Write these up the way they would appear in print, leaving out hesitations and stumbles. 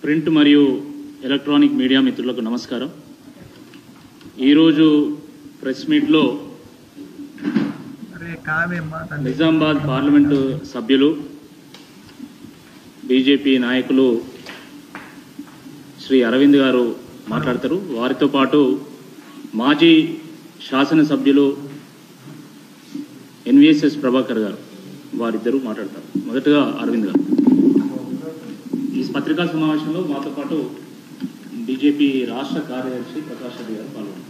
Print మరియు electronic media మిత్రులకు నమస్కారం. ఈరోజు ప్రెస్ మీట్లో నిజామాబాద్ పార్లమెంటు సభ్యులు బీజేపీ నాయకులు శ్రీ అరవింద్ గారు మాట్లాడతారు. వారితో పాటు మాజీ శాసనసభ్యులు ఎన్వీఎస్ఎస్ ప్రభాకర్ గారు వారిద్దరూ మాట్లాడతారు. మొదటగా అరవింద్ గారు. ఈ పత్రికా సమావేశంలో మాతో పాటు బీజేపీ రాష్ట్ర కార్యదర్శి ప్రకాష్ రెడ్డి గారు పాల్గొన్నారు.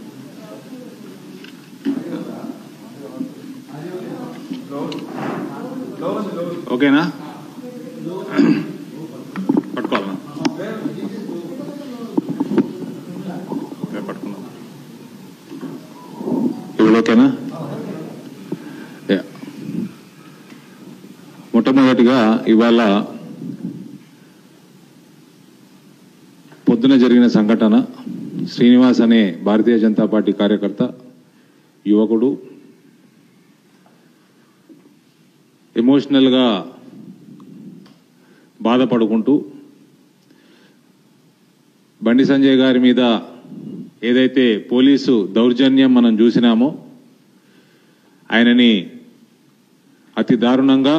ఓకేనా? పట్టుకోవాలన్నా? పట్టుకున్నాం. ఇప్పుడు ఓకేనా? మొట్టమొదటిగా ఇవాళ పొద్దున జరిగిన సంఘటన, శ్రీనివాస్ అనే భారతీయ జనతా పార్టీ కార్యకర్త, యువకుడు ఎమోషనల్గా బాధపడుకుంటూ బండి సంజయ్ గారి మీద ఏదైతే పోలీసు దౌర్జన్యం మనం చూసినామో, ఆయనని అతి దారుణంగా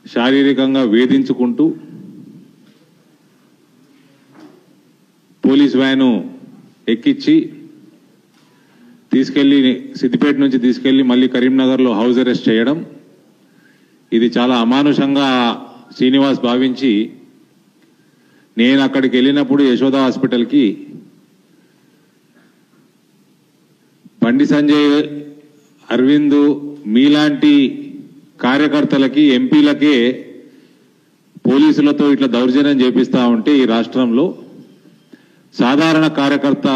శారీరకంగా వేధించుకుంటూ పోలీస్ వ్యాను ఎక్కించి తీసుకెళ్లి సిద్దిపేట నుంచి తీసుకెళ్లి మళ్ళీ కరీంనగర్లో హౌస్ అరెస్ట్ చేయడం, ఇది చాలా అమానుషంగా శ్రీనివాస్ భావించి, నేను అక్కడికి వెళ్ళినప్పుడు యశోద హాస్పిటల్కి బండి సంజయ్, అరవింద్ మీలాంటి కార్యకర్తలకి, ఎంపీలకే పోలీసులతో ఇట్లా దౌర్జన్యం చేపిస్తా ఉంటే ఈ రాష్ట్రంలో సాధారణ కార్యకర్త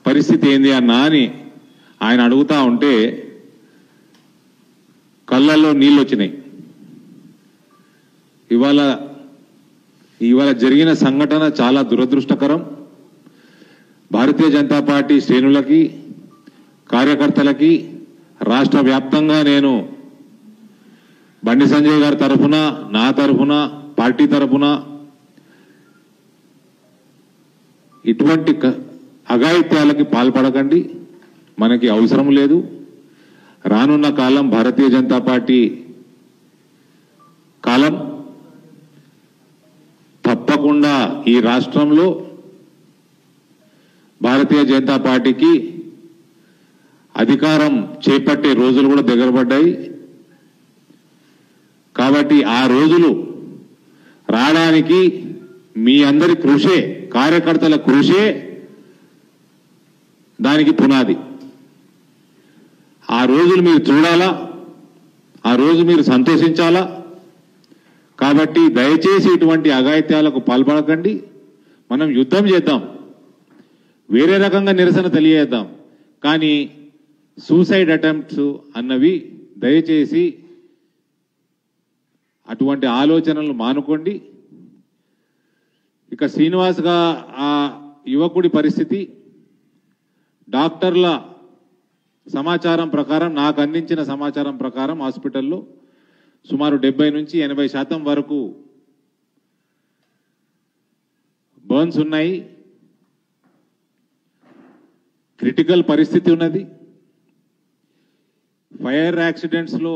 పరిస్థితి ఏంది అన్నా అని ఆయన అడుగుతా ఉంటే కళ్ళల్లో నీళ్ళు వచ్చినాయి. ఇవాళ జరిగిన సంఘటన చాలా దురదృష్టకరం. భారతీయ జనతా పార్టీ శ్రేణులకి, కార్యకర్తలకి రాష్ట్ర వ్యాప్తంగా నేను బండి సంజయ్ గారి తరఫున, నా తరఫున, పార్టీ తరఫున ఇటువంటి అఘాయిత్యాలకి పాల్పడకండి, మనకి అవసరం లేదు. రానున్న కాలం భారతీయ జనతా పార్టీ కాలం. తప్పకుండా ఈ రాష్ట్రంలో భారతీయ జనతా పార్టీకి అధికారం చేపట్టే రోజులు కూడా దగ్గర పడ్డాయి. కాబట్టి ఆ రోజులు రావడానికి మీ అందరి కృషే, కార్యకర్తల కృషే దానికి పునాది. ఆ రోజులు మీరు చూడాలా, ఆ రోజు మీరు సంతోషించాలా. కాబట్టి దయచేసి ఇటువంటి అఘాయిత్యాలకు పాల్పడకండి. మనం యుద్ధం చేద్దాం, వేరే రకంగా నిరసన తెలియజేద్దాం, కానీ సూసైడ్ అటెంప్ట్స్ అన్నవి దయచేసి అటువంటి ఆలోచనలు మానుకోండి. ఇక శ్రీనివాస్గా ఆ యువకుడి పరిస్థితి, డాక్టర్ల సమాచారం ప్రకారం, నాకు అందించిన సమాచారం ప్రకారం హాస్పిటల్లో సుమారు 70 నుంచి 80% వరకు బర్న్స్ ఉన్నాయి. క్రిటికల్ పరిస్థితి ఉన్నది. ఫైర్ యాక్సిడెంట్స్లో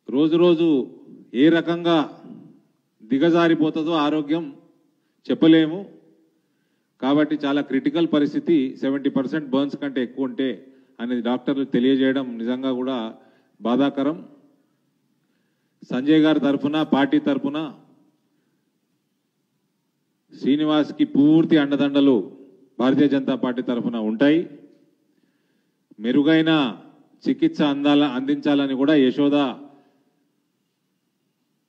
రోజు రోజు ఏ రకంగా దిగజారిపోతుందో ఆరోగ్యం చెప్పలేము. కాబట్టి చాలా క్రిటికల్ పరిస్థితి, 70% బర్న్స్ కంటే ఎక్కువ ఉంటే అనేది డాక్టర్లు తెలియజేయడం నిజంగా కూడా బాధాకరం. సంజయ్ గారి తరఫున, పార్టీ తరఫున శ్రీనివాస్కి పూర్తి అండదండలు భారతీయ జనతా పార్టీ తరఫున ఉంటాయి. మెరుగైన చికిత్స అందించాలని కూడా యశోద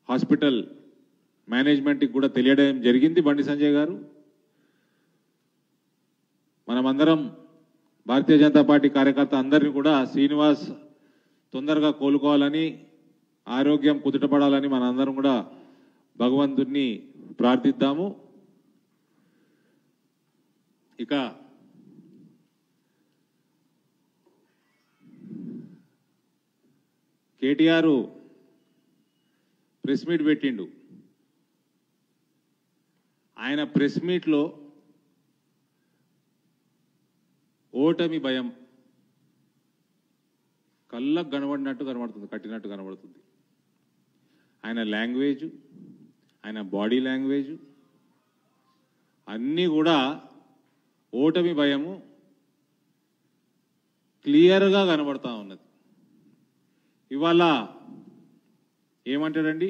హాస్పిటల్ మేనేజ్మెంట్కి కూడా తెలియడం జరిగింది బండి సంజయ్ గారు. మనమందరం భారతీయ జనతా పార్టీ కార్యకర్త అందరినీ కూడా శ్రీనివాస్ తొందరగా కోలుకోవాలని, ఆరోగ్యం కుదుటపడాలని మనందరం కూడా భగవంతుడిని ప్రార్థిద్దాము. ఇక కేటీఆర్ ప్రెస్ మీట్ పెట్టిండు. ఆయన ప్రెస్ మీట్లో ఓటమి భయం కళ్ళకు కనబడినట్టు కనబడుతుంది, కట్టినట్టు కనబడుతుంది. ఆయన లాంగ్వేజ్, ఆయన బాడీ లాంగ్వేజ్ అన్నీ కూడా ఓటమి భయము క్లియర్గా కనబడతా ఉన్నది. ఇవాళ ఏమంటాడండి,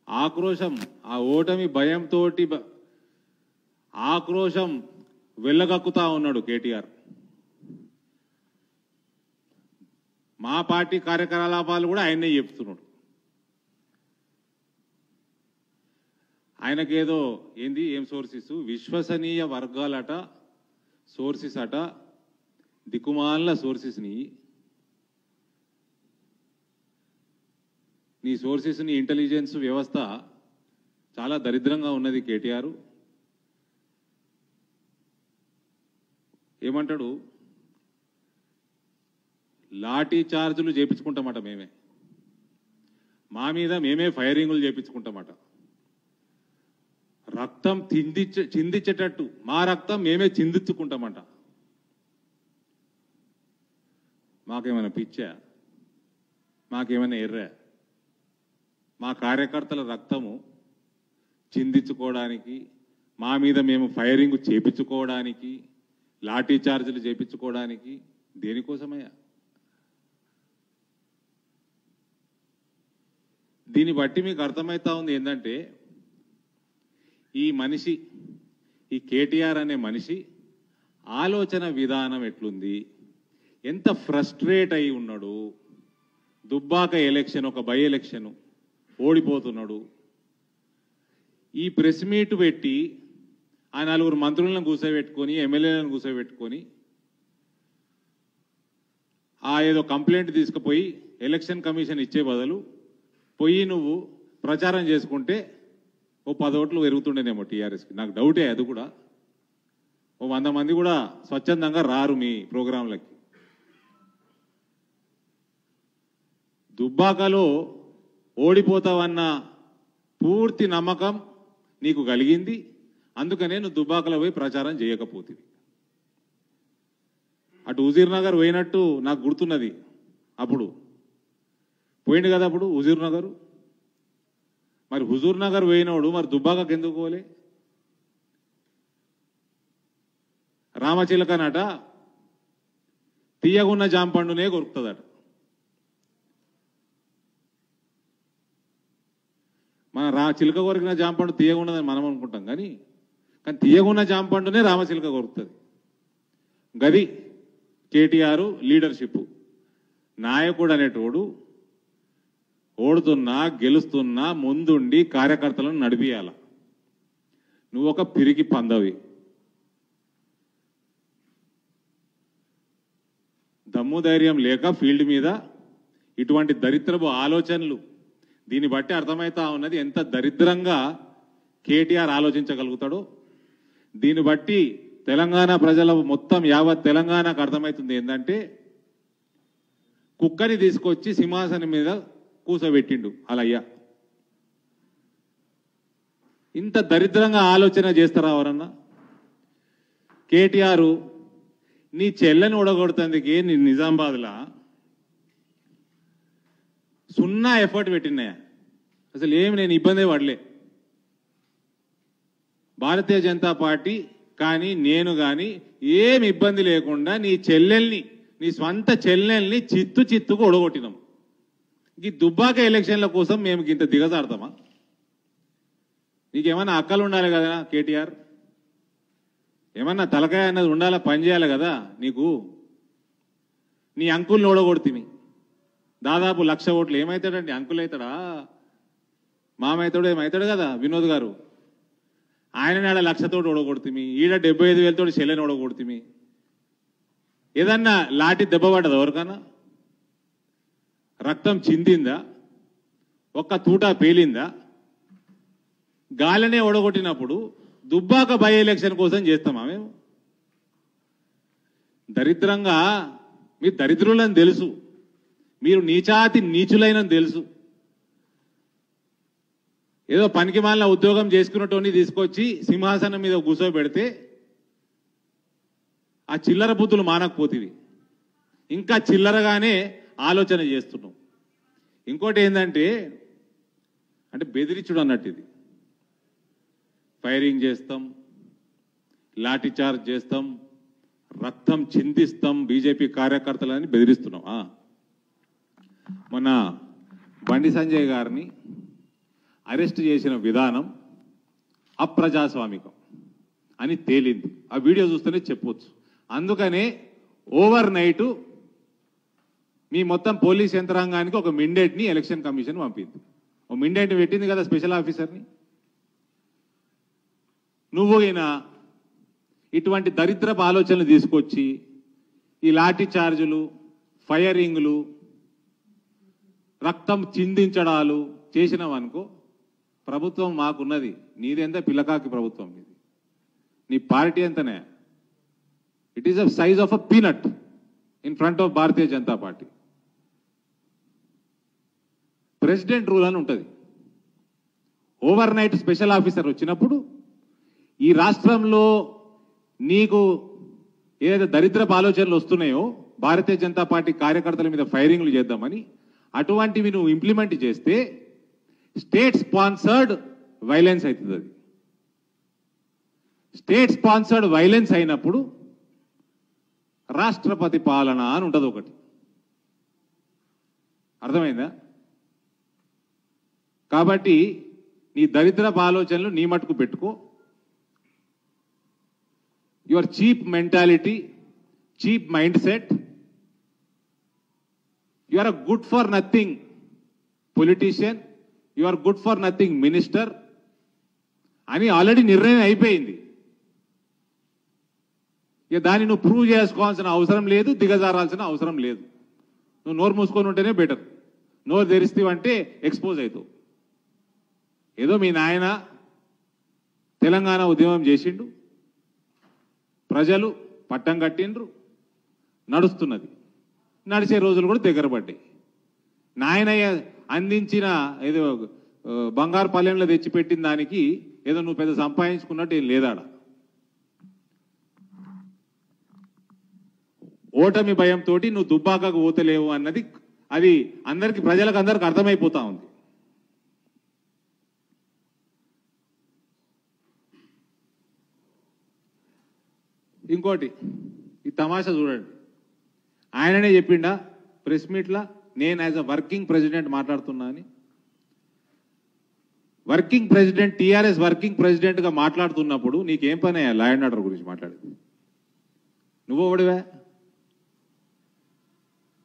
ఆక్రోశం, ఆ ఓటమి భయంతో ఆక్రోశం వెళ్ళగక్కుతా ఉన్నాడు కేటీఆర్. మా పార్టీ కార్యకలాపాలు కూడా ఆయనే చెప్తున్నాడు. ఆయనకేదో ఏంది, ఏం సోర్సెస్, విశ్వసనీయ వర్గాలట సోర్సెస్ అట, దిక్కుమాల సోర్సెస్ని, నీ సోర్సెస్ని ఇంటెలిజెన్స్ వ్యవస్థ చాలా దరిద్రంగా ఉన్నది కేటీఆర్. ఏమంటాడు, లాఠీ చార్జులు చేపించుకుంటామట మేమే, మా మీద మేమే ఫైరింగులు చేపించుకుంటామట, రక్తం చిందించేటట్టు మా రక్తం మేమే చిందించుకుంటామట. మాకేమైనా పిచ్చా, మాకేమైనా ఎర్రా? మా కార్యకర్తల రక్తము చిందించుకోవడానికి, మా మీద మేము ఫైరింగ్ చేపించుకోవడానికి, లాఠీ చార్జీలు చేపించుకోవడానికి, దేనికోసమయ్యా? దీన్ని బట్టి మీకు అర్థమవుతా ఉంది ఏంటంటే, ఈ మనిషి, ఈ కేటీఆర్ అనే మనిషి ఆలోచన విధానం ఎట్లుంది, ఎంత ఫ్రస్ట్రేట్ అయి ఉన్నాడు. దుబ్బాక ఎలక్షన్, ఒక బై ఎలక్షన్ ఓడిపోతున్నాడు. ఈ ప్రెస్ మీట్ పెట్టి ఆ నలుగురు మంత్రులను కూర్చోబెట్టుకొని, ఎమ్మెల్యేలను కూర్చోబెట్టుకొని ఆ ఏదో కంప్లైంట్ తీసుకుపోయి ఎలక్షన్ కమిషన్ ఇచ్చే బదులు పోయి నువ్వు ప్రచారం చేసుకుంటే ఓ 10 ఓట్లు పెరుగుతుండేనేమో టీఆర్ఎస్కి. నాకు డౌటే అది కూడా. ఓ 100 మంది కూడా స్వచ్ఛందంగా రారు మీ ప్రోగ్రాంలకి. దుబ్బాకలో ఓడిపోతావన్న పూర్తి నమ్మకం నీకు కలిగింది, అందుకనే నువ్వు దుబ్బాకలో పోయి ప్రచారం చేయకపోతివి. అటు హుజూర్ నగర్ పోయినట్టు నాకు గుర్తున్నది. అప్పుడు పోయిండు కదా అప్పుడు హుజూర్ నగర్. మరి హుజూర్ నగర్ పోయినోడు మరి దుబ్బాకకు ఎందుకు పోలే? రామచిలకనట తీయగున్న జాంపండునే కొరుకుతుందట. మన చిలుక కొరికిన జాంపండు తీయగున్నదని మనం అనుకుంటాం, కానీ తీయగున్న జాంపండునే రామచిలుక కొరుకుతుంది. గది కేటీఆర్ లీడర్షిప్. నాయకుడు అనేటోడు ఓడుతున్నా గెలుస్తున్నా ముందుండి కార్యకర్తలను నడిపియాల. నువ్వు ఒక పిరికి పందవి. దమ్ము ధైర్యం లేక ఫీల్డ్ మీద ఇటువంటి దరిద్రపు ఆలోచనలు, దీన్ని బట్టి అర్థమవుతా ఉన్నది ఎంత దరిద్రంగా కేటీఆర్ ఆలోచించగలుగుతాడో. దీన్ని బట్టి తెలంగాణ ప్రజల మొత్తం యావత్ తెలంగాణకు అర్థమవుతుంది ఏంటంటే, కుక్కని తీసుకొచ్చి సింహాసనం మీద కూసబెట్టిండు అలయ్య. ఇంత దరిద్రంగా ఆలోచన చేస్తారా ఎవరన్నా? కేటీఆర్ నీ చెల్లెని ఓడగొడుతందుకే నీ నిజామాబాద్లా 0 ఎఫర్ట్ పెట్టినాయా? అసలు ఏమి నేను ఇబ్బంది పడలే. భారతీయ జనతా పార్టీ కానీ నేను కానీ ఏమి ఇబ్బంది లేకుండా నీ చెల్లెల్ని, నీ స్వంత చెల్లెల్ని చిత్తుగా ఓడగొట్టినాం. ఈ దుబ్బాక ఎలక్షన్ల కోసం మేము ఇంత దిగజారుతామా? నీకేమన్నా అక్కలు ఉండాలి కదా కేటీఆర్, ఏమన్నా తలకాయ అన్నది ఉండాలా, పని చేయాలి కదా నీకు. నీ అంకుల్ని ఓడగొడుతుంది దాదాపు 1,00,000 ఓట్లు. ఏమవుతాడండి, అంకుల్ అవుతాడా, మామవుతాడు, ఏమవుతాడు కదా వినోద్ గారు. ఆయన ఆడ 1,00,000 తోటి ఓడగొడుతుంది, ఈడ 75,000 తోటి చెల్లెని ఓడగొడుతుంది. ఏదన్నా లాఠీ దెబ్బ పడ్డదా ఎవరికన్నా? రక్తం చిందిందా? ఒక్క తూటా పేలిందా? గాలినే ఓడగొట్టినప్పుడు దుబ్బాక బై ఎలక్షన్ కోసం చేస్తామా మేము? దరిద్రంగా మీ దరిద్రులని తెలుసు, మీరు నీచాతి నీచులైన తెలుసు. ఏదో పనికి మాలిన ఉద్యోగం చేసుకున్నటోని తీసుకొచ్చి సింహాసనం మీద కూర్చోబెడితే ఆ చిల్లర బుద్ధులు మానకపోతుంది, ఇంకా చిల్లరగానే ఆలోచన చేస్తున్నాం. ఇంకోటి ఏంటంటే అంటే బెదిరించుడు అన్నట్టు, ఇది ఫైరింగ్ చేస్తాం, లాఠీ చార్జ్ చేస్తాం, రక్తం చిందిస్తాం బీజేపీ కార్యకర్తలని బెదిరిస్తున్నాం. మొన్న బండి సంజయ్ గారిని అరెస్ట్ చేసిన విధానం అప్రజాస్వామికం అని తేలింది. ఆ వీడియో చూస్తేనే చెప్పొచ్చు. అందుకనే ఓవర్ నైట్ మీ మొత్తం పోలీస్ యంత్రాంగానికి ఒక మిండేట్ని ఎలక్షన్ కమిషన్ పంపింది. ఓ మిండేట్ని పెట్టింది కదా స్పెషల్ ఆఫీసర్ని. నువ్వు అయినా ఇటువంటి దరిద్రపు ఆలోచనలు తీసుకొచ్చి ఈ లాఠీ చార్జులు, ఫైరింగ్లు, రక్తం చిందించడాలు చేసినావనుకో, ప్రభుత్వం మాకున్నది, నీదెంత పిల్లకాకి ప్రభుత్వం ఇది, నీ పార్టీ ఎంతనే, it is a size of a peanut in front of Bharatiya Janata party. President rule అని ఉంటుంది. ఓవర్ నైట్ స్పెషల్ ఆఫీసర్ వచ్చినప్పుడు ఈ రాష్ట్రంలో నీకు ఏదైతే దరిద్రపు ఆలోచనలు వస్తున్నాయో భారతీయ జనతా పార్టీ కార్యకర్తల మీద ఫైరింగ్లు చేద్దామని, అటువంటివి నువ్వు ఇంప్లిమెంట్ చేస్తే స్టేట్ స్పాన్సర్డ్ వైలెన్స్ అవుతుంది. అది స్టేట్ స్పాన్సర్డ్ వైలెన్స్ అయినప్పుడు రాష్ట్రపతి పాలన అని ఉంటుంది ఒకటి. అర్థమైందా? కాబట్టి నీ దరిద్రపు ఆలోచనలు నీ మటుకు పెట్టుకో. Your cheap mentality, cheap mind set, you are a good for nothing politician, you are good for nothing minister అని ఆల్రెడీ నిర్ణయం అయిపోయింది. ఇక దాన్ని నువ్వు ప్రూవ్ చేసుకోవాల్సిన అవసరం లేదు, దిగజారాల్సిన అవసరం లేదు. నువ్వు నోరు మూసుకొని ఉంటేనే బెటర్. నోరు తెరిస్తేవంటే ఎక్స్పోజ్ అవుతావు. ఏదో మీ నాయన తెలంగాణ ఉద్యమం చేసిండు, ప్రజలు పట్టం కట్టిండ్రు, నడుస్తున్నది. నడిచే రోజులు కూడా దగ్గర పడ్డాయి. నాయనయ్య అందించిన ఏదో బంగారు పల్లెంలో తెచ్చిపెట్టిన దానికి ఏదో నువ్వు పెద్ద సంపాదించుకున్నట్టు ఏం లేదాడ. ఓటమి భయంతో నువ్వు దుబ్బాకకు పోతలేవు అన్నది అది అందరికి, ప్రజలకు అందరికి అర్థమైపోతా ఉంది. ఇంకోటి ఈ తమాషా చూడండి. ఆయననే చెప్పిండా ప్రెస్ మీట్లా, నేను యాజ్ అ వర్కింగ్ ప్రెసిడెంట్ మాట్లాడుతున్నా అని. వర్కింగ్ ప్రెసిడెంట్, టీఆర్ఎస్ వర్కింగ్ ప్రెసిడెంట్గా మాట్లాడుతున్నప్పుడు నీకేం పని అయ్యా లా అండ్ ఆర్డర్ గురించి మాట్లాడేది? నువ్వు ఓడివా?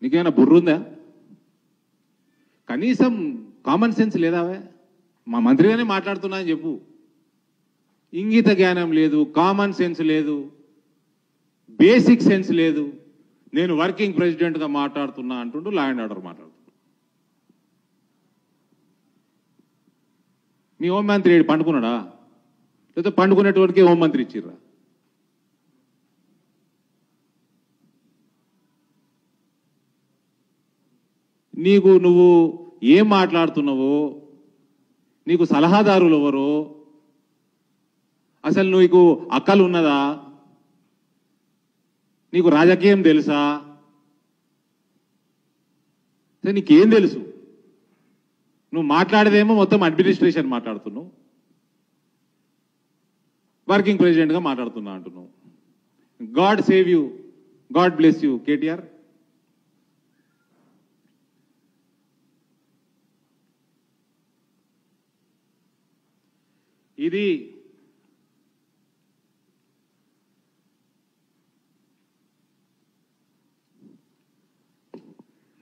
నీకేమైనా బుర్రుందా? కనీసం కామన్ సెన్స్ లేదావే? మా మంత్రిగానే మాట్లాడుతున్నా అని చెప్పు. ఇంగిత జ్ఞానం లేదు, కామన్ సెన్స్ లేదు, బేసిక్ సెన్స్ లేదు. నేను వర్కింగ్ ప్రెసిడెంట్గా మాట్లాడుతున్నా అంటుండు, లా అండ్ ఆర్డర్ మాట్లాడుతున్నా. మీ హోంమంత్రి పండుకున్నాడా? లేకపోతే పండుకునేటోడికి హోంమంత్రి ఇచ్చిర్రా? నీకు నువ్వు ఏం మాట్లాడుతున్నావో, నీకు సలహాదారులు ఎవరో, అసలు నీకు అక్కలు ఉన్నదా, నీకు రాజకీయం తెలుసా, నీకేం తెలుసు? నువ్వు మాట్లాడేదేమో మొత్తం అడ్మినిస్ట్రేషన్ మాట్లాడుతున్నావు, వర్కింగ్ ప్రెసిడెంట్గా మాట్లాడుతున్నా అంటున్నావు. God save you, God bless you KTR. ఇది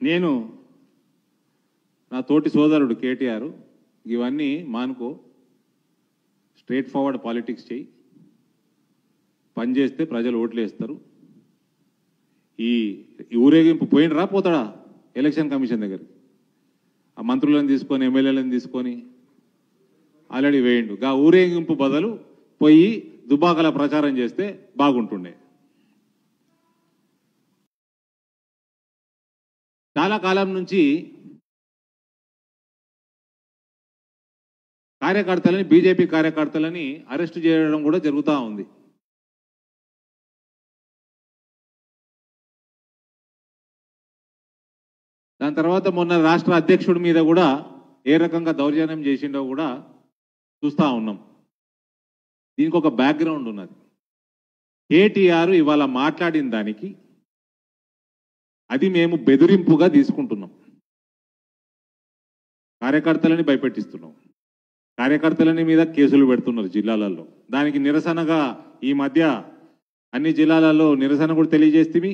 నేను నా తోటి సోదరుడు కేటీఆర్, ఇవన్నీ మానుకో, స్ట్రేట్ ఫార్వర్డ్ పాలిటిక్స్ చేయి, పనిచేస్తే ప్రజలు ఓట్లు వేస్తారు. ఈ ఊరేగింపు పోయినరా పోతాడా ఎలక్షన్ కమిషన్ దగ్గరికి? ఆ మంత్రులను తీసుకొని, ఎమ్మెల్యేలను తీసుకొని ఆల్రెడీ వేయండు. గా ఊరేగింపు బదులు పోయి దుబాకల ప్రచారం చేస్తే బాగుంటుండే. చాలా కాలం నుంచి కార్యకర్తలని బీజేపీ కార్యకర్తలని అరెస్టు చేయడం కూడా జరుగుతూ ఉంది. దాని తర్వాత మొన్న రాష్ట్ర అధ్యక్షుడి మీద కూడా ఏ రకంగా దౌర్జన్యం చేసిండో కూడా చూస్తూ ఉన్నాం. దీనికి ఒక బ్యాక్గ్రౌండ్ ఉన్నది. కేటీఆర్ ఇవాళ మాట్లాడిన దానికి అది మేము బెదిరింపుగా తీసుకుంటున్నాం. కార్యకర్తలని భయపెట్టిస్తున్నాం. కార్యకర్తలని మీద కేసులు పెడుతున్నారు జిల్లాలలో. దానికి నిరసనగా ఈ మధ్య అన్ని జిల్లాలలో నిరసన కూడా తెలియజేస్తే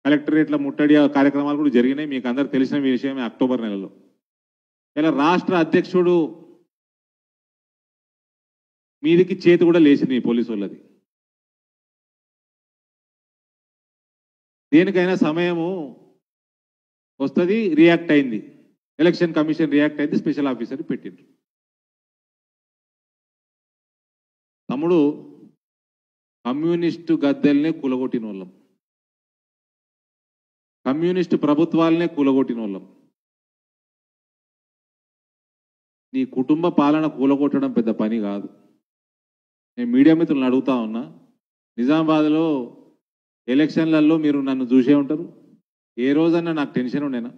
కలెక్టరేట్ల ముట్టడి కార్యక్రమాలు కూడా జరిగినాయి. మీకు అందరికి తెలిసిన విషయమే. అక్టోబర్ నెలలో ఇలా రాష్ట్ర అధ్యక్షుడు మీదికి చేతి కూడా లేచింది పోలీసు వాళ్ళది. దేనికైనా సమయము వస్తుంది. రియాక్ట్ అయింది. ఎలక్షన్ కమిషన్ రియాక్ట్ అయింది. స్పెషల్ ఆఫీసర్ పెట్టిండ్రు. తమ్ముడు, కమ్యూనిస్టు గద్దెల్నే కూలగొట్టిన వాళ్ళం, కమ్యూనిస్టు ప్రభుత్వాలనే కూలగొట్టిన వాళ్ళం. నీ కుటుంబ పాలన కూలగొట్టడం పెద్ద పని కాదు. నేను మీడియా మిత్రులను అడుగుతా ఉన్నా, నిజామాబాద్లో ఎలక్షన్లలో మీరు నన్ను చూసే ఉంటారు. ఏ రోజన్నా నాకు టెన్షన్ ఉండేనా?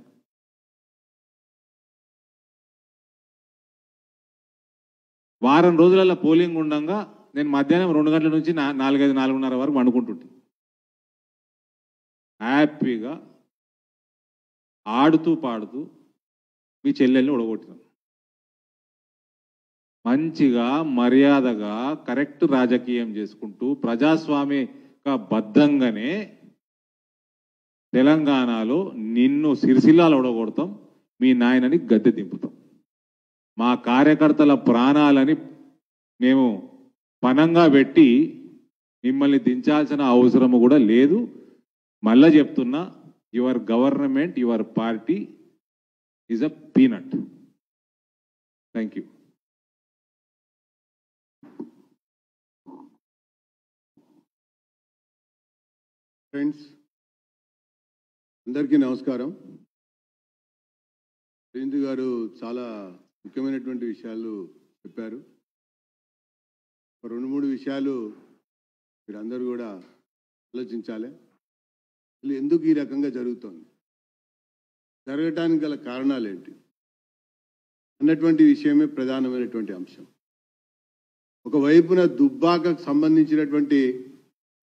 వారం రోజులలో పోలింగ్ ఉండగా నేను మధ్యాహ్నం 2 గంటల నుంచి 4:30 వరకు వండుకుంటుంటే హ్యాపీగా ఆడుతూ పాడుతూ మీ చెల్లెల్ని ఓడగొట్టినాను. మంచిగా మర్యాదగా కరెక్ట్ రాజకీయం చేసుకుంటూ ప్రజాస్వామిక బద్ధంగానే తెలంగాణలో నిన్ను సిరిసిల్లాలు ఓడగొడతాం, మీ నాయనని గద్దె దింపుతాం. మా కార్యకర్తల ప్రాణాలని మేము పనంగా పెట్టి మిమ్మల్ని దించాల్సిన అవసరము కూడా లేదు. మళ్ళా చెప్తున్నా, your government, your party is a peanut. Thank you. Friends అందరికీ నమస్కారం. రేంజు గారు చాలా ముఖ్యమైనటువంటి విషయాలు చెప్పారు. 2-3 విషయాలు మీరందరూ కూడా ఆలోచించాలి. ఎందుకు ఈ రకంగా జరుగుతోంది, జరగటానికి గల కారణాలు ఏంటి అన్నటువంటి విషయమే ప్రధానమైనటువంటి అంశం. ఒకవైపున దుబ్బాకకు సంబంధించినటువంటి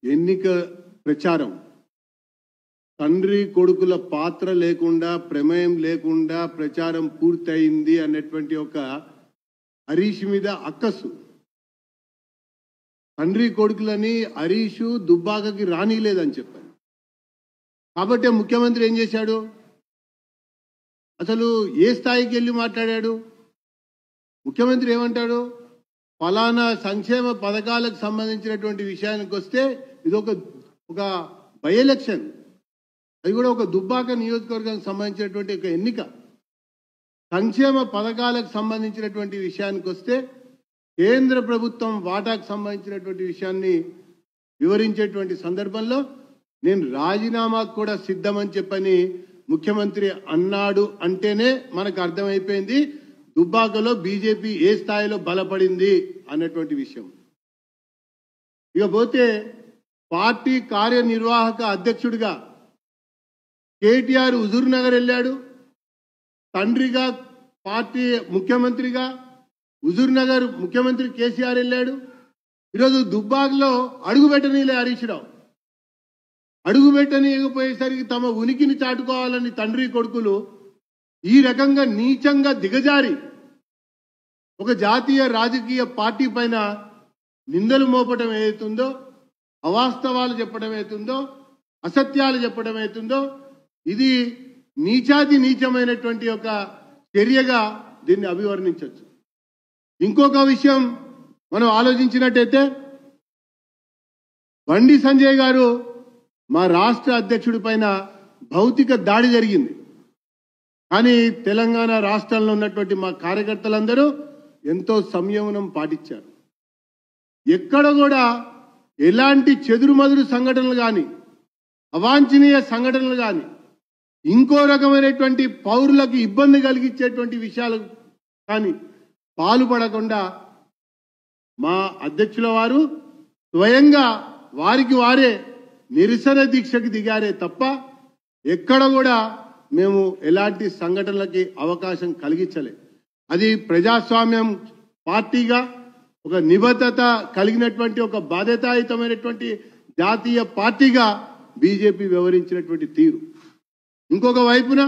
ఎన్నిక ప్రచారం తండ్రి కొడుకుల పాత్ర లేకుండా, ప్రమేయం లేకుండా ప్రచారం పూర్తయింది అన్నటువంటి ఒక హరీష్ మీద అక్కసు. తండ్రి కొడుకులని హరీషు దుబ్బాకకి రానిలేదని చెప్పారు. కాబట్టి ముఖ్యమంత్రి ఏం చేశాడు? అసలు ఏ స్థాయికి వెళ్ళి మాట్లాడాడు? ముఖ్యమంత్రి ఏమంటాడు? ఫలానా సంక్షేమ పథకాలకు సంబంధించినటువంటి విషయానికి వస్తే ఇది ఒక బై ఎలక్షన్, అది కూడా ఒక దుబ్బాక నియోజకవర్గానికి సంబంధించినటువంటి ఒక ఎన్నిక. సంక్షేమ పథకాలకు సంబంధించినటువంటి విషయానికి వస్తే కేంద్ర ప్రభుత్వం వాటాకు సంబంధించినటువంటి విషయాన్ని వివరించేటువంటి సందర్భంలో నేను రాజీనామాకు కూడా సిద్ధమని చెప్పని ముఖ్యమంత్రి అన్నాడు. అంటేనే మనకు అర్థమైపోయింది దుబ్బాకలో బీజేపీ ఏ స్థాయిలో బలపడింది అన్నటువంటి విషయం. ఇకపోతే పార్టీ కార్యనిర్వాహక అధ్యక్షుడిగా కేటీఆర్ హుజూర్ నగర్ వెళ్ళాడు. తండ్రిగా పార్టీ ముఖ్యమంత్రిగా హుజూర్ నగర్ ముఖ్యమంత్రి కేసీఆర్ వెళ్ళాడు. ఈరోజు దుబ్బాకలో అడుగుపెట్టనీలే హరీష్ రావు. అడుగుపెట్టనీయకపోయేసరికి తమ ఉనికిని చాటుకోవాలని తండ్రి కొడుకులు ఈ రకంగా నీచంగా దిగజారి ఒక జాతీయ రాజకీయ పార్టీ పైన నిందలు మోపడం ఏదైతుందో, అవాస్తవాలు చెప్పడం ఏతుందో, అసత్యాలు చెప్పడం ఏతుందో, ఇది నీచాతి నీచమైనటువంటి ఒక చర్యగా దీన్ని అభివర్ణించవచ్చు. ఇంకొక విషయం మనం ఆలోచించినట్టయితే బండి సంజయ్ గారు మా రాష్ట్ర అధ్యక్షుడి పైన భౌతిక దాడి జరిగింది. కానీ తెలంగాణ రాష్ట్రంలో ఉన్నటువంటి మా కార్యకర్తలందరూ ఎంతో సంయమనం పాటించారు. ఎక్కడ కూడా ఎలాంటి చెదురుమదురు సంఘటనలు కానీ, అవాంఛనీయ సంఘటనలు కానీ, ఇంకో రకమైనటువంటి పౌరులకు ఇబ్బంది కలిగించేటువంటి విషయాలు కానీ పాలుపడకుండా మా అధ్యక్షుల వారు స్వయంగా వారికి వారే నిరసన దీక్షకు దిగారే తప్ప ఎక్కడ కూడా మేము ఎలాంటి సంఘటనలకి అవకాశం కలిగించలే. అది ప్రజాస్వామ్యం పార్టీగా ఒక నిబద్ధత కలిగినటువంటి ఒక బాధ్యతాయుతమైనటువంటి జాతీయ పార్టీగా బీజేపీ వ్యవహరించినటువంటి తీరు. ఇంకొక వైపున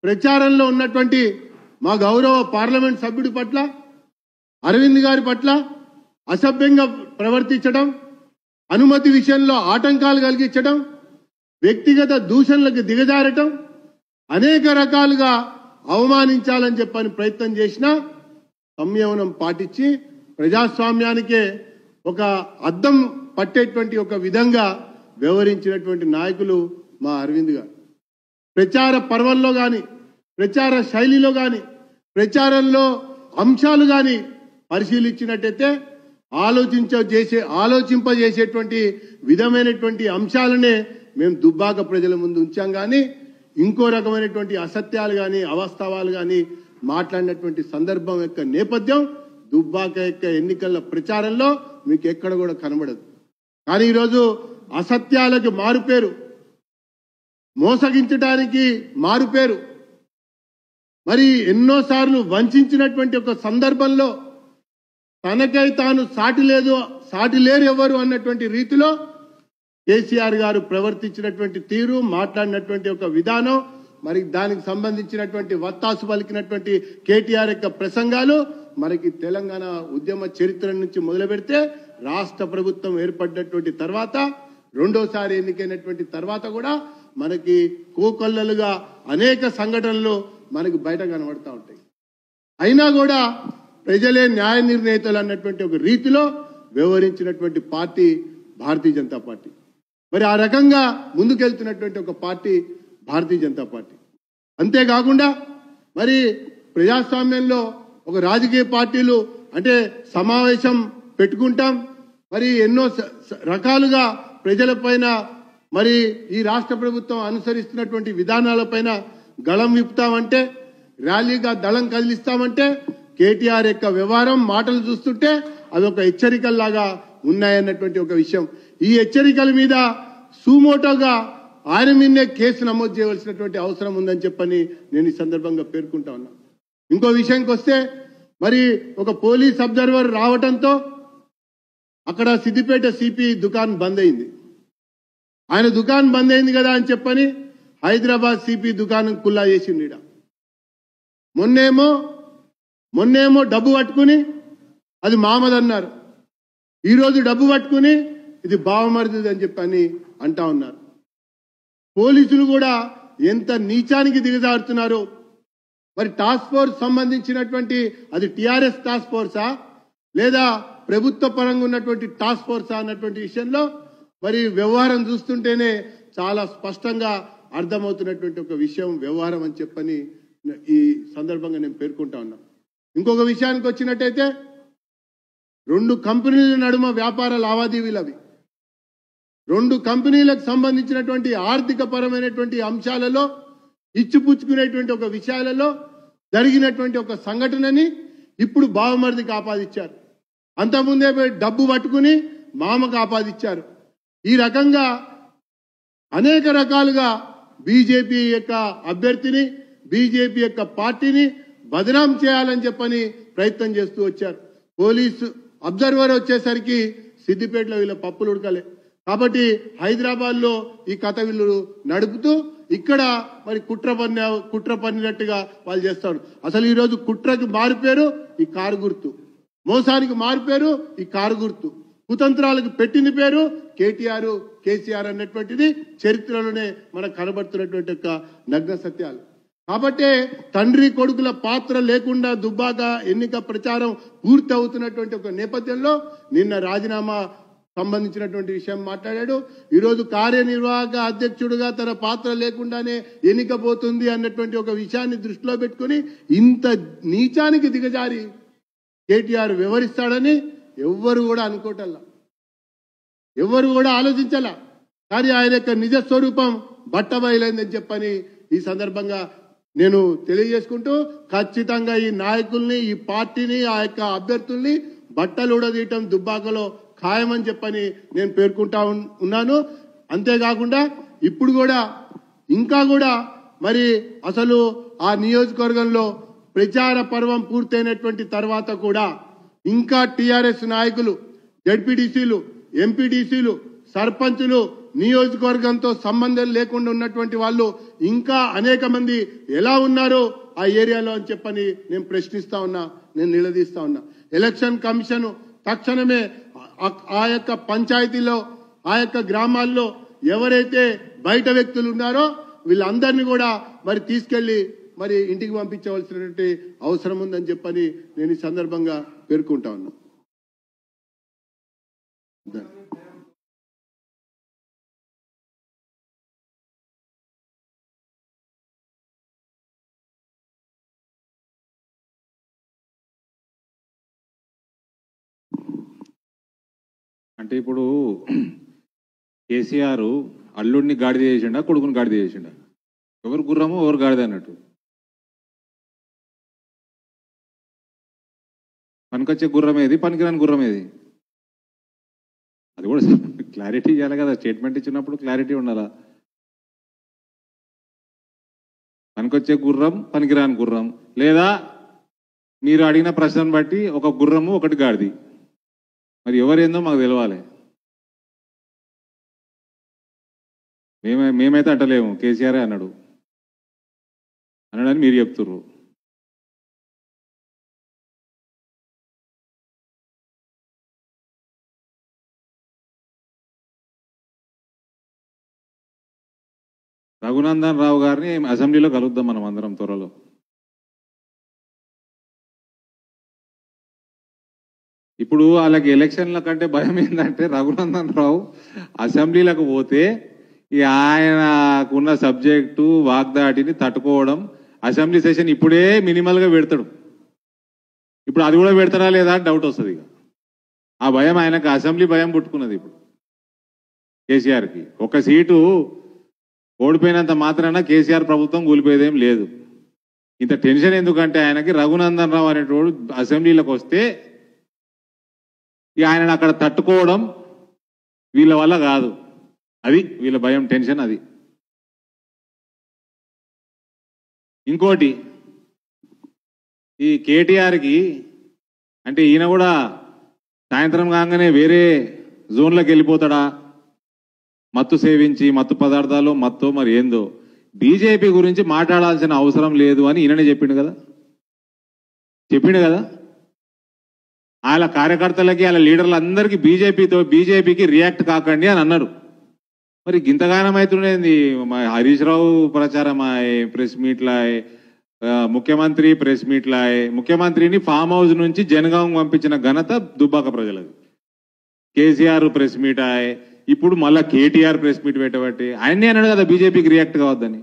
ప్రచారంలో ఉన్నటువంటి మా గౌరవ పార్లమెంట్ సభ్యుడి పట్ల, అరవింద్ గారి పట్ల అసభ్యంగా ప్రవర్తించడం, అనుమతి విషయంలో ఆటంకాలు కలిగించడం, వ్యక్తిగత దూషణలకు దిగజారటం, అనేక రకాలుగా అవమానించాలని చెప్పని ప్రయత్నం చేసినా సంయమనం పాటించి ప్రజాస్వామ్యానికే ఒక అద్దం పట్టేటువంటి ఒక విధంగా వ్యవహరించినటువంటి నాయకులు మా అరవింద్ గారు. ప్రచార పర్వంలో కానీ, ప్రచార శైలిలో కానీ, ప్రచారంలో అంశాలు కానీ పరిశీలించినట్టయితే ఆలోచింపజేసేటువంటి విధమైనటువంటి అంశాలనే మేము దుబ్బాక ప్రజల ముందు ఉంచాం. కానీ ఇంకో రకమైనటువంటి అసత్యాలు కానీ అవాస్తవాలు కానీ మాట్లాడినటువంటి సందర్భం యొక్క నేపథ్యం దుబ్బాక యొక్క ఎన్నికల ప్రచారంలో మీకు ఎక్కడ కూడా కనబడదు. కానీ ఈరోజు అసత్యాలకు మారుపేరు, మోసగించడానికి మారుపేరు, మరి ఎన్నోసార్లు వంచినటువంటి ఒక సందర్భంలో తనకై తాను సాటి లేరు ఎవరు అన్నటువంటి రీతిలో కేసీఆర్ గారు ప్రవర్తించినటువంటి తీరు, మాట్లాడినటువంటి ఒక విధానం, మరి దానికి సంబంధించినటువంటి వత్తాసు పలికినటువంటి కేటీఆర్ యొక్క ప్రసంగాలు మనకి తెలంగాణ ఉద్యమ చరిత్ర నుంచి మొదలు పెడితే రాష్ట్ర ప్రభుత్వం ఏర్పడినటువంటి తర్వాత, రెండోసారి ఎన్నికైనటువంటి తర్వాత కూడా మనకి కోకొల్లలుగా అనేక సంఘటనలు మనకి బయట కనబడతా ఉంటాయి. అయినా కూడా ప్రజలే న్యాయ నిర్ణేతలు అన్నటువంటి ఒక రీతిలో వ్యవహరించినటువంటి పార్టీ భారతీయ జనతా పార్టీ. మరి ఆ రకంగా ముందుకెళ్తున్నటువంటి ఒక పార్టీ భారతీయ జనతా పార్టీ. అంతేకాకుండా మరి ప్రజాస్వామ్యంలో ఒక రాజకీయ పార్టీలు అంటే సమావేశం పెట్టుకుంటాం, మరి ఎన్నో రకాలుగా ప్రజలపైన మరి ఈ రాష్ట్ర ప్రభుత్వం అనుసరిస్తున్నటువంటి విధానాలపైన గళం విప్పుతామంటే, ర్యాలీగా దళం కదిలిస్తామంటే కేటీఆర్ యొక్క వ్యవహారం మాటలు చూస్తుంటే అదొక హెచ్చరికల్లాగా ఉన్నాయన్నటువంటి ఒక విషయం. ఈ హెచ్చరికల మీద సుమోటోగా ఆయన మీదనే కేసు నమోదు చేయవలసినటువంటి అవసరం ఉందని చెప్పని నేను ఈ సందర్భంగా పేర్కొంటా ఉన్నా. ఇంకో విషయానికి వస్తే మరి ఒక పోలీస్ అబ్జర్వర్ రావడంతో అక్కడ సిద్దిపేట సిపి దుకాణం బంద్ అయింది. ఆయన దుకాణం బంద్ అయింది కదా అని చెప్పని హైదరాబాద్ సిపి దుకాణం కుల్లా చేసింది. మొన్నేమో డబ్బు పట్టుకుని అది మామది అన్నారు, ఈరోజు డబ్బు పట్టుకుని ఇది బావమరిది అని చెప్పని అంటా ఉన్నారు. పోలీసులు కూడా ఎంత నీచానికి దిగజారుతున్నారో. మరి టాస్క్ ఫోర్స్ సంబంధించినటువంటి అది టిఆర్ఎస్ టాస్క్ ఫోర్సా లేదా ప్రభుత్వ పరంగా ఉన్నటువంటి టాస్క్ ఫోర్సా అన్నటువంటి విషయంలో మరి వ్యవహారం చూస్తుంటేనే చాలా స్పష్టంగా అర్థమవుతున్నటువంటి ఒక విషయం వ్యవహారం అని చెప్పని ఈ సందర్భంగా నేను పేర్కొంటా ఉన్నా. ఇంకొక విషయానికి వచ్చినట్టయితే 2 కంపెనీల నడుమ వ్యాపార లావాదేవీలు, అవి 2 కంపెనీలకు సంబంధించినటువంటి ఆర్థిక పరమైనటువంటి అంశాలలో ఇచ్చిపుచ్చుకునేటువంటి ఒక విషయాలలో జరిగినటువంటి ఒక సంఘటనని ఇప్పుడు బావమరిదికి ఆపాదించారు. అంతకుముందే డబ్బు పట్టుకుని మామకు ఆపాదించారు. ఈ రకంగా అనేక రకాలుగా బీజేపీ యొక్క అభ్యర్థిని, బీజేపీ యొక్క పార్టీని బదనాం చేయాలని చెప్పని ప్రయత్నం చేస్తూ వచ్చారు. పోలీసు అబ్జర్వర్ వచ్చేసరికి సిద్దిపేటలో వీళ్ళ పప్పులు ఉడకలే కాబట్టి హైదరాబాద్ లో ఈ కథ వీళ్ళు నడుపుతూ ఇక్కడ మరి కుట్ర పన్నినట్టుగా వాళ్ళు చేస్తారు. అసలు ఈ రోజు కుట్రకి మారిపోయారు ఈ కారు గుర్తు, మోసానికి మారిపోయారు ఈ కారు గుర్తు, కుతంత్రాలకు పెట్టింది పేరు కేటీఆర్ కేసీఆర్ అన్నటువంటిది చరిత్రలోనే మనకు కనబడుతున్నటువంటి ఒక నగ్న సత్యాలు. కాబట్టి తండ్రి కొడుకుల పాత్ర లేకుండా దుబ్బాక ఎన్నిక ప్రచారం పూర్తి అవుతున్నటువంటి ఒక నేపథ్యంలో నిన్న రాజీనామా సంబంధించినటువంటి విషయం మాట్లాడాడు. ఈరోజు కార్యనిర్వాహక అధ్యక్షుడిగా తన పాత్ర లేకుండానే ఎన్నికబోతుంది అన్నటువంటి ఒక విషయాన్ని దృష్టిలో పెట్టుకుని ఇంత నీచానికి దిగజారి కేటీఆర్ వ్యవహరిస్తాడని ఎవ్వరు కూడా అనుకోవటల్లా, ఎవ్వరు కూడా ఆలోచించాలా. కానీ ఆయన యొక్క నిజ స్వరూపం బట్టబయలైందని చెప్పని ఈ సందర్భంగా నేను తెలియజేసుకుంటూ ఖచ్చితంగా ఈ నాయకుల్ని, ఈ పార్టీని, ఆ యొక్క అభ్యర్థుల్ని బట్టలు ఉడదీయటం దుబ్బాకలో ఖాయమని చెప్పని నేను పేర్కొంటా ఉన్నాను. అంతేకాకుండా ఇప్పుడు కూడా ఇంకా కూడా మరి అసలు ఆ నియోజకవర్గంలో ప్రచార పర్వం పూర్తయినటువంటి తర్వాత కూడా ఇంకా టీఆర్ఎస్ నాయకులు, జడ్పీటీసీలు, ఎంపీటీసీలు, సర్పంచులు, నియోజకవర్గంతో సంబంధం లేకుండా ఉన్నటువంటి వాళ్ళు ఇంకా అనేక మంది ఎలా ఉన్నారో ఆ ఏరియాలో అని చెప్పని నేను ప్రశ్నిస్తా ఉన్నా, నేను నిలదీస్తా ఉన్నా. ఎలక్షన్ కమిషన్ తక్షణమే ఆ యొక్క పంచాయతీలో, ఆ యొక్క గ్రామాల్లో ఎవరైతే బయట వ్యక్తులు ఉన్నారో వీళ్ళందరినీ కూడా మరి తీసుకెళ్లి మరి ఇంటికి పంపించవలసినటువంటి అవసరం ఉందని చెప్పని నేను ఈ సందర్భంగా పేర్కొంటా ఉన్నా. అంటే ఇప్పుడు కేసీఆర్ అల్లుడిని గాడిద చేసిండా, కొడుకుని గాడిద చేసిండా? ఎవరు గుర్రమో ఎవరు గాడిద అన్నట్టు. పనికొచ్చే గుర్రం ఏది, పనికిరాని గుర్రం ఏది? అది కూడా క్లారిటీ ఇవ్వాలి కదా. స్టేట్మెంట్ ఇచ్చినప్పుడు క్లారిటీ ఉండాలా. పనికొచ్చే గుర్రం, పనికిరాని గుర్రం, లేదా మీరు అడిగిన ప్రశ్నను బట్టి ఒక గుర్రము ఒకటి గాడిది. మరి ఎవరేందో మాకు తెలవాలి. మేమైతే అంటలేము, కేసీఆరే అన్నాడని మీరు చెప్తుర్రు. రఘునందన్ రావు గారిని అసెంబ్లీలో కలుద్దాం మనం అందరం త్వరలో. ఇప్పుడు వాళ్ళకి ఎలక్షన్ల కంటే భయం ఏంటంటే రఘునందన్ రావు అసెంబ్లీలకు పోతే ఆయనకున్న సబ్జెక్టు వాగ్దాటిని తట్టుకోవడం. అసెంబ్లీ సెషన్ ఇప్పుడే మినిమల్గా పెడతాడు. ఇప్పుడు అది కూడా పెడతారా లేదా అని డౌట్ వస్తుంది. ఇక ఆ భయం ఆయనకు, అసెంబ్లీ భయం పుట్టుకున్నది ఇప్పుడు కేసీఆర్కి. ఒక సీటు ఓడిపోయినంత మాత్రాన కేసీఆర్ ప్రభుత్వం కూలిపోయేదేం లేదు. ఇంత టెన్షన్ ఎందుకంటే ఆయనకి రఘునందన్ రావు అనేటోడు అసెంబ్లీలకు వస్తే ఆయనను అక్కడ తట్టుకోవడం వీళ్ళ వల్ల కాదు. అది వీళ్ళ భయం, టెన్షన్ అది. ఇంకోటి, ఈ కేటీఆర్కి అంటే ఈయన కూడా సాయంత్రం కాగానే వేరే జోన్లోకి వెళ్ళిపోతాడా, మత్తు సేవించి, మత్తు పదార్థాలు మత్తు మరి ఏందో. బీజేపీ గురించి మాట్లాడాల్సిన అవసరం లేదు అని ఈయననే చెప్పిండు కదా. వాళ్ళ కార్యకర్తలకి, వాళ్ళ లీడర్లందరికీ బీజేపీకి రియాక్ట్ కాకండి అని అన్నారు. మరి గింతగానం అవుతుండేది. హరీష్ రావు ప్రచారం ప్రెస్ మీట్లా, ముఖ్యమంత్రి ప్రెస్ మీట్లా, ముఖ్యమంత్రిని ఫామ్ హౌస్ నుంచి జనగాం పంపించిన ఘనత దుబ్బాక ప్రజలది. కేసీఆర్ ప్రెస్ మీట్ ఇప్పుడు మళ్ళా కేటీఆర్ ప్రెస్ మీట్ పెట్టబట్టి ఆయన్ని అన్నాడు కదా బీజేపీకి రియాక్ట్ కావద్దని.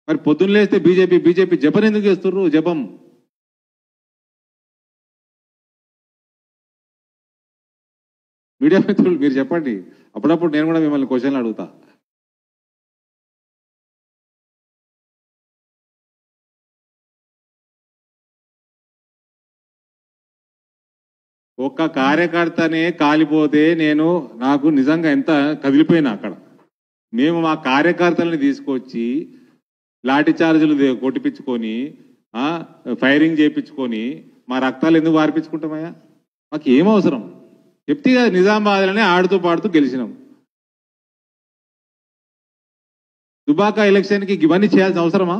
మరి పొద్దున్న లేస్తే బీజేపీ జపం ఎందుకు చేస్తుర్రు? జపం మీడియా మిత్రులు మీరు చెప్పండి. అప్పుడప్పుడు నేను కూడా మిమ్మల్ని క్వశ్చన్లు అడుగుతా. ఒక్క కార్యకర్తనే కాలిపోతే నాకు నిజంగా ఎంత కదిలిపోయినా అక్కడ. మేము మా కార్యకర్తలని తీసుకొచ్చి లాఠీ చార్జీలు కొట్టిపించుకొని, ఫైరింగ్ చేయించుకొని మా రక్తాలు ఎందుకు వార్పించుకుంటామయ్యా? మాకు ఏం అవసరం? చెప్తే కదా నిజామాబాద్లోనే ఆడుతూ పాడుతూ గెలిచినాం. దుబాక ఎలక్షన్కి ఇవన్నీ చేయాల్సిన అవసరమా?